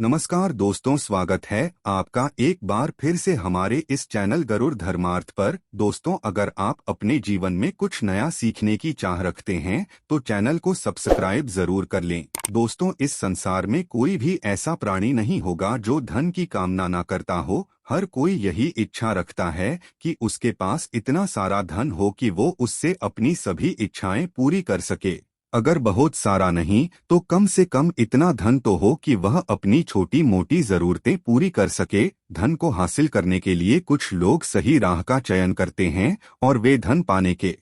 नमस्कार दोस्तों, स्वागत है आपका एक बार फिर से हमारे इस चैनल गरुड़ धर्मार्थ पर। दोस्तों, अगर आप अपने जीवन में कुछ नया सीखने की चाह रखते हैं तो चैनल को सब्सक्राइब जरूर कर लें। दोस्तों, इस संसार में कोई भी ऐसा प्राणी नहीं होगा जो धन की कामना ना करता हो। हर कोई यही इच्छा रखता है कि उसके पास इतना सारा धन हो कि वो उससे अपनी सभी इच्छाएं पूरी कर सके। अगर बहुत सारा नहीं तो कम से कम इतना धन तो हो कि वह अपनी छोटी मोटी जरूरतें पूरी कर सके। धन को हासिल करने के लिए कुछ लोग सही राह का चयन करते हैं और वे धन पाने के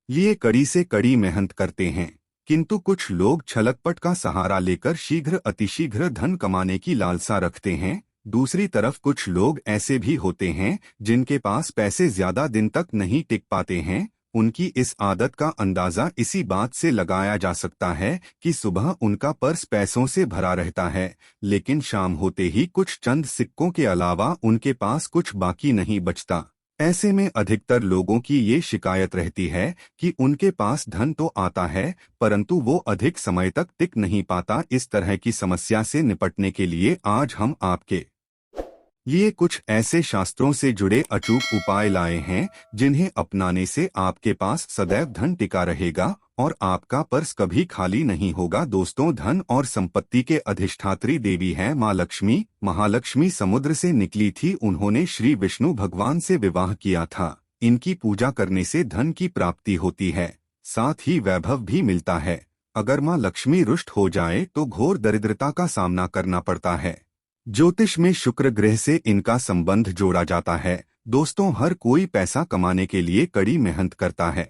लिए कड़ी से कड़ी मेहनत करते हैं, किंतु कुछ लोग छलकपट का सहारा लेकर शीघ्र अतिशीघ्र धन कमाने की लालसा रखते हैं। दूसरी तरफ कुछ लोग ऐसे भी होते हैं जिनके पास पैसे ज्यादा दिन तक नहीं टिक पाते हैं। उनकी इस आदत का अंदाजा इसी बात से लगाया जा सकता है कि सुबह उनका पर्स पैसों से भरा रहता है, लेकिन शाम होते ही कुछ चंद सिक्कों के अलावा उनके पास कुछ बाकी नहीं बचता। ऐसे में अधिकतर लोगों की ये शिकायत रहती है कि उनके पास धन तो आता है परंतु वो अधिक समय तक टिक नहीं पाता। इस तरह की समस्या से निपटने के लिए आज हम आपके लिए कुछ ऐसे शास्त्रों से जुड़े अचूक उपाय लाए हैं जिन्हें अपनाने से आपके पास सदैव धन टिका रहेगा और आपका पर्स कभी खाली नहीं होगा। दोस्तों, धन और संपत्ति के अधिष्ठात्री देवी हैं माँ लक्ष्मी। महालक्ष्मी समुद्र से निकली थी, उन्होंने श्री विष्णु भगवान से विवाह किया था। इनकी पूजा करने से धन की प्राप्ति होती है, साथ ही वैभव भी मिलता है। अगर माँ लक्ष्मी रुष्ट हो जाए तो घोर दरिद्रता का सामना करना पड़ता है। ज्योतिष में शुक्र ग्रह से इनका संबंध जोड़ा जाता है। दोस्तों, हर कोई पैसा कमाने के लिए कड़ी मेहनत करता है।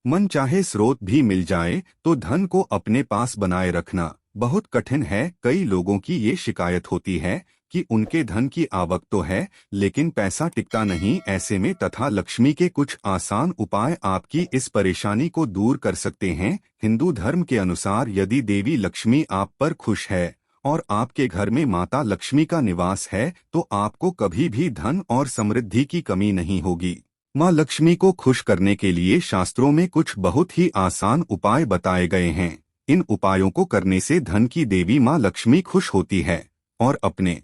मन चाहे स्रोत भी मिल जाए तो धन को अपने पास बनाए रखना बहुत कठिन है। कई लोगों की ये शिकायत होती है कि उनके धन की आवक तो है लेकिन पैसा टिकता नहीं। ऐसे में तथा लक्ष्मी के कुछ आसान उपाय आपकी इस परेशानी को दूर कर सकते हैं। हिंदू धर्म के अनुसार यदि देवी लक्ष्मी आप पर खुश है और आपके घर में माता लक्ष्मी का निवास है तो आपको कभी भी धन और समृद्धि की कमी नहीं होगी। माँ लक्ष्मी को खुश करने के लिए शास्त्रों में कुछ बहुत ही आसान उपाय बताए गए हैं। इन उपायों को करने से धन की देवी माँ लक्ष्मी खुश होती है और अपने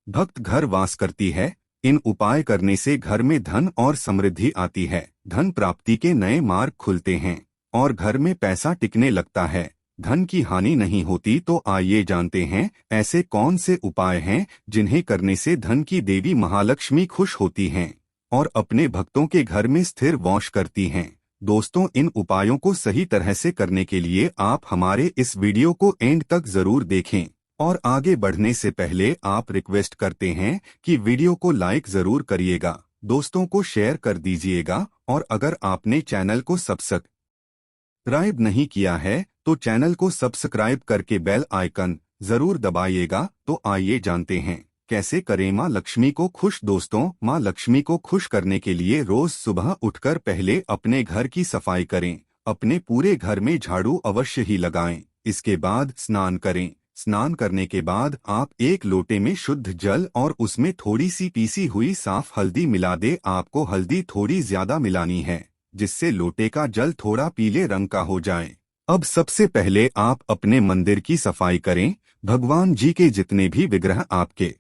भक्त घर वास करती है। इन उपाय करने से घर में धन और समृद्धि आती है, धन प्राप्ति के नए मार्ग खुलते हैं और घर में पैसा टिकने लगता है। धन की हानि नहीं होती। तो आइए जानते हैं ऐसे कौन से उपाय हैं जिन्हें करने से धन की देवी महालक्ष्मी खुश होती हैं और अपने भक्तों के घर में स्थिर वास करती हैं। दोस्तों, इन उपायों को सही तरह से करने के लिए आप हमारे इस वीडियो को एंड तक जरूर देखें और आगे बढ़ने से पहले आप रिक्वेस्ट करते हैं कि वीडियो को लाइक जरूर करिएगा, दोस्तों को शेयर कर दीजिएगा और अगर आपने चैनल को सब्सक्राइब नहीं किया है तो चैनल को सब्सक्राइब करके बेल आइकन जरूर दबाइएगा। तो आइए जानते हैं कैसे करें माँ लक्ष्मी को खुश। दोस्तों, माँ लक्ष्मी को खुश करने के लिए रोज सुबह उठकर पहले अपने घर की सफाई करें। अपने पूरे घर में झाड़ू अवश्य ही लगाएं। इसके बाद स्नान करें। स्नान करने के बाद आप एक लोटे में शुद्ध जल और उसमें थोड़ी सी पीसी हुई साफ हल्दी मिला दे। आपको हल्दी थोड़ी ज्यादा मिलानी है जिससे लोटे का जल थोड़ा पीले रंग का हो जाए। अब सबसे पहले आप अपने मंदिर की सफाई करें। भगवान जी के जितने भी विग्रह आपके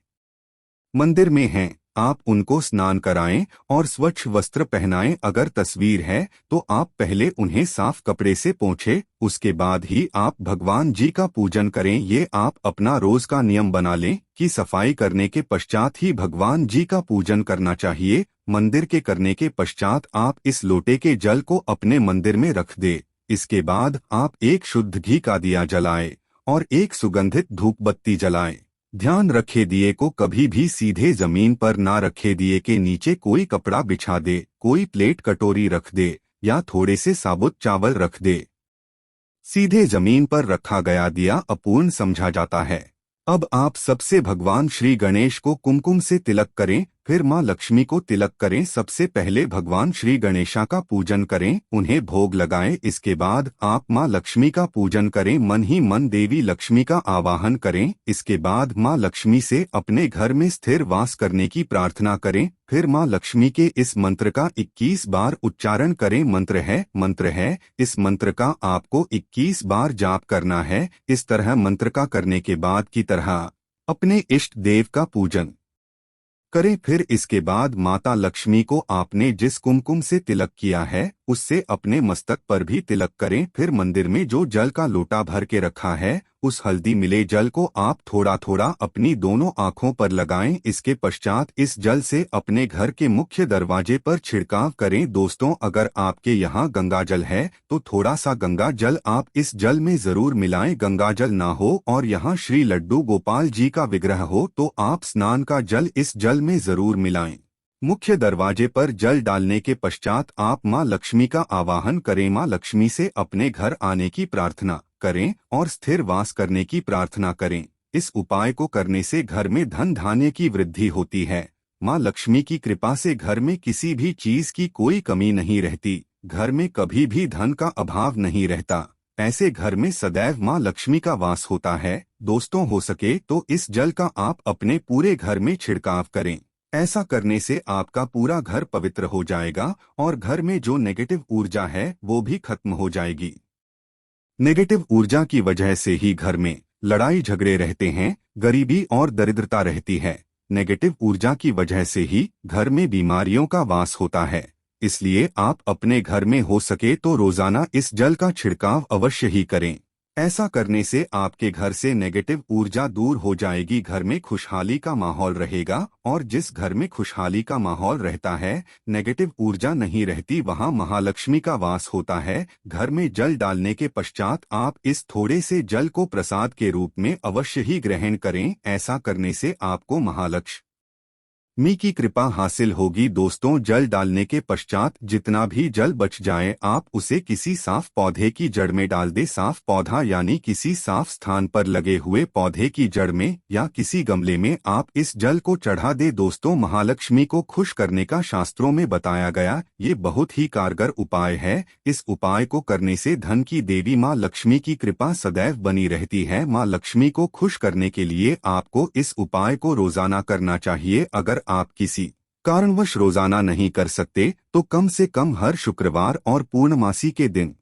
मंदिर में हैं, आप उनको स्नान कराएं और स्वच्छ वस्त्र पहनाएं। अगर तस्वीर है तो आप पहले उन्हें साफ कपड़े से पोंछें, उसके बाद ही आप भगवान जी का पूजन करें। ये आप अपना रोज का नियम बना लें कि सफाई करने के पश्चात ही भगवान जी का पूजन करना चाहिए। मंदिर के करने के पश्चात आप इस लोटे के जल को अपने मंदिर में रख दे। इसके बाद आप एक शुद्ध घी का दिया जलाए और एक सुगंधित धूप बत्ती जलाए। ध्यान रखे दिए को कभी भी सीधे जमीन पर ना रखे। दिए के नीचे कोई कपड़ा बिछा दे, कोई प्लेट कटोरी रख दे या थोड़े से साबुत चावल रख दे। सीधे जमीन पर रखा गया दिया अपूर्ण समझा जाता है। अब आप सबसे भगवान श्री गणेश को कुमकुम से तिलक करें। फिर माँ लक्ष्मी को तिलक करें। सबसे पहले भगवान श्री गणेशा का पूजन करें, उन्हें भोग लगाएं। इसके बाद आप माँ लक्ष्मी का पूजन करें, मन ही मन देवी लक्ष्मी का आवाहन करें। इसके बाद माँ लक्ष्मी से अपने घर में स्थिर वास करने की प्रार्थना करें। फिर माँ लक्ष्मी के इस मंत्र का 21 बार उच्चारण करें। मंत्र है, इस मंत्र का आपको 21 बार जाप करना है। इस तरह मंत्र का करने के बाद की तरह अपने इष्ट देव का पूजन करें। फिर इसके बाद माता लक्ष्मी को आपने जिस कुमकुम से तिलक किया है उससे अपने मस्तक पर भी तिलक करें। फिर मंदिर में जो जल का लोटा भर के रखा है उस हल्दी मिले जल को आप थोड़ा थोड़ा अपनी दोनों आंखों पर लगाएं। इसके पश्चात इस जल से अपने घर के मुख्य दरवाजे पर छिड़काव करें। दोस्तों, अगर आपके यहाँ गंगा जल है तो थोड़ा सा गंगा जल आप इस जल में जरूर मिलाएं। गंगा जल ना हो और यहाँ श्री लड्डू गोपाल जी का विग्रह हो तो आप स्नान का जल इस जल में जरूर मिलाएं। मुख्य दरवाजे पर जल डालने के पश्चात आप माँ लक्ष्मी का आवाहन करें। माँ लक्ष्मी से अपने घर आने की प्रार्थना करें और स्थिर वास करने की प्रार्थना करें। इस उपाय को करने से घर में धन धान्य की वृद्धि होती है। माँ लक्ष्मी की कृपा से घर में किसी भी चीज की कोई कमी नहीं रहती। घर में कभी भी धन का अभाव नहीं रहता। ऐसे घर में सदैव माँ लक्ष्मी का वास होता है। दोस्तों, हो सके तो इस जल का आप अपने पूरे घर में छिड़काव करें। ऐसा करने से आपका पूरा घर पवित्र हो जाएगा और घर में जो नेगेटिव ऊर्जा है वो भी खत्म हो जाएगी। नेगेटिव ऊर्जा की वजह से ही घर में लड़ाई झगड़े रहते हैं, गरीबी और दरिद्रता रहती है। नेगेटिव ऊर्जा की वजह से ही घर में बीमारियों का वास होता है। इसलिए आप अपने घर में हो सके तो रोजाना इस जल का छिड़काव अवश्य ही करें। ऐसा करने से आपके घर से नेगेटिव ऊर्जा दूर हो जाएगी। घर में खुशहाली का माहौल रहेगा और जिस घर में खुशहाली का माहौल रहता है, नेगेटिव ऊर्जा नहीं रहती, वहां महालक्ष्मी का वास होता है। घर में जल डालने के पश्चात आप इस थोड़े से जल को प्रसाद के रूप में अवश्य ही ग्रहण करें। ऐसा करने से आपको महालक्ष्मी की कृपा हासिल होगी। दोस्तों, जल डालने के पश्चात जितना भी जल बच जाए आप उसे किसी साफ पौधे की जड़ में डाल दे। साफ पौधा यानी किसी साफ स्थान पर लगे हुए पौधे की जड़ में या किसी गमले में आप इस जल को चढ़ा दे। दोस्तों, महालक्ष्मी को खुश करने का शास्त्रों में बताया गया ये बहुत ही कारगर उपाय है। इस उपाय को करने से धन की देवी माँ लक्ष्मी की कृपा सदैव बनी रहती है। माँ लक्ष्मी को खुश करने के लिए आपको इस उपाय को रोजाना करना चाहिए। अगर आप किसी कारणवश रोजाना नहीं कर सकते तो कम से कम हर शुक्रवार और पूर्णमासी के दिन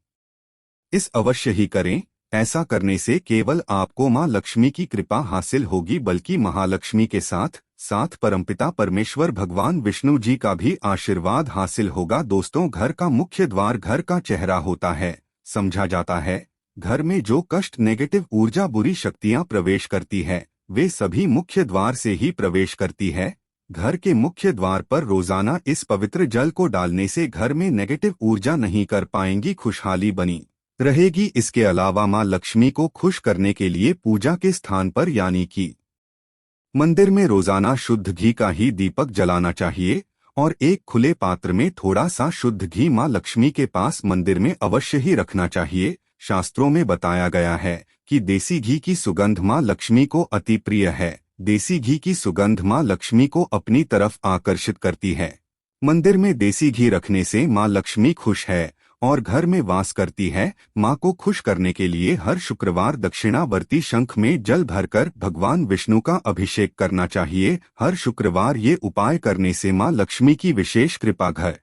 इस अवश्य ही करें। ऐसा करने से केवल आपको मां लक्ष्मी की कृपा हासिल होगी बल्कि महालक्ष्मी के साथ साथ परमपिता परमेश्वर भगवान विष्णु जी का भी आशीर्वाद हासिल होगा। दोस्तों, घर का मुख्य द्वार घर का चेहरा होता है। समझा जाता है घर में जो कष्ट, नेगेटिव ऊर्जा, बुरी शक्तियां प्रवेश करती है वे सभी मुख्य द्वार से ही प्रवेश करती है। घर के मुख्य द्वार पर रोजाना इस पवित्र जल को डालने से घर में नेगेटिव ऊर्जा नहीं कर पाएंगी, खुशहाली बनी रहेगी। इसके अलावा मां लक्ष्मी को खुश करने के लिए पूजा के स्थान पर यानी कि मंदिर में रोजाना शुद्ध घी का ही दीपक जलाना चाहिए और एक खुले पात्र में थोड़ा सा शुद्ध घी मां लक्ष्मी के पास मंदिर में अवश्य ही रखना चाहिए। शास्त्रों में बताया गया है कि देसी घी की सुगंध मां लक्ष्मी को अति प्रिय है। देसी घी की सुगंध मां लक्ष्मी को अपनी तरफ आकर्षित करती है। मंदिर में देसी घी रखने से मां लक्ष्मी खुश है और घर में वास करती है। मां को खुश करने के लिए हर शुक्रवार दक्षिणावर्ती शंख में जल भरकर भगवान विष्णु का अभिषेक करना चाहिए। हर शुक्रवार ये उपाय करने से मां लक्ष्मी की विशेष कृपा घर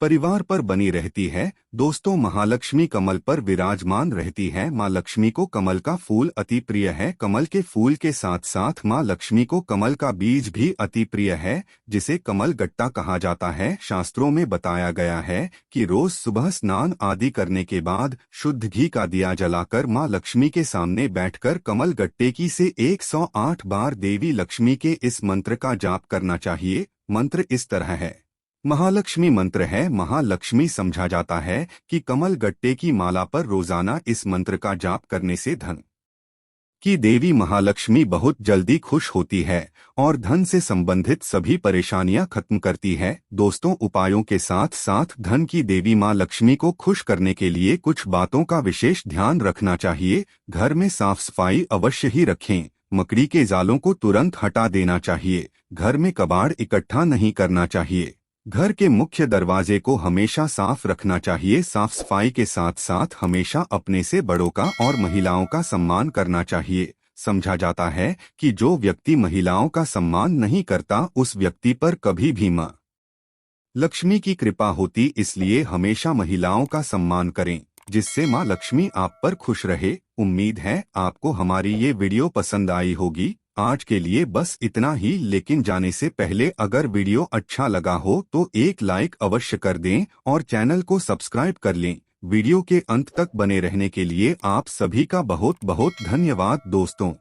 परिवार पर बनी रहती है। दोस्तों, महालक्ष्मी कमल पर विराजमान रहती है। मां लक्ष्मी को कमल का फूल अति प्रिय है। कमल के फूल के साथ साथ मां लक्ष्मी को कमल का बीज भी अति प्रिय है, जिसे कमल गट्टा कहा जाता है। शास्त्रों में बताया गया है कि रोज सुबह स्नान आदि करने के बाद शुद्ध घी का दिया जलाकर मां लक्ष्मी के सामने बैठकर कमल गट्टे की से 108 बार देवी लक्ष्मी के इस मंत्र का जाप करना चाहिए। मंत्र इस तरह है, महालक्ष्मी मंत्र है। महालक्ष्मी समझा जाता है कि कमल गट्टे की माला पर रोजाना इस मंत्र का जाप करने से धन की देवी महालक्ष्मी बहुत जल्दी खुश होती है और धन से संबंधित सभी परेशानियां खत्म करती है। दोस्तों, उपायों के साथ साथ धन की देवी मां लक्ष्मी को खुश करने के लिए कुछ बातों का विशेष ध्यान रखना चाहिए। घर में साफ सफाई अवश्य ही रखें। मकड़ी के जालों को तुरंत हटा देना चाहिए। घर में कबाड़ इकट्ठा नहीं करना चाहिए। घर के मुख्य दरवाजे को हमेशा साफ रखना चाहिए। साफ सफाई के साथ साथ हमेशा अपने से बड़ों का और महिलाओं का सम्मान करना चाहिए। समझा जाता है कि जो व्यक्ति महिलाओं का सम्मान नहीं करता उस व्यक्ति पर कभी भी मां लक्ष्मी की कृपा होती, इसलिए हमेशा महिलाओं का सम्मान करें, जिससे मां लक्ष्मी आप पर खुश रहे। उम्मीद है आपको हमारी ये वीडियो पसंद आई होगी। आज के लिए बस इतना ही, लेकिन जाने से पहले अगर वीडियो अच्छा लगा हो तो एक लाइक अवश्य कर दें और चैनल को सब्सक्राइब कर लें। वीडियो के अंत तक बने रहने के लिए आप सभी का बहुत बहुत धन्यवाद दोस्तों।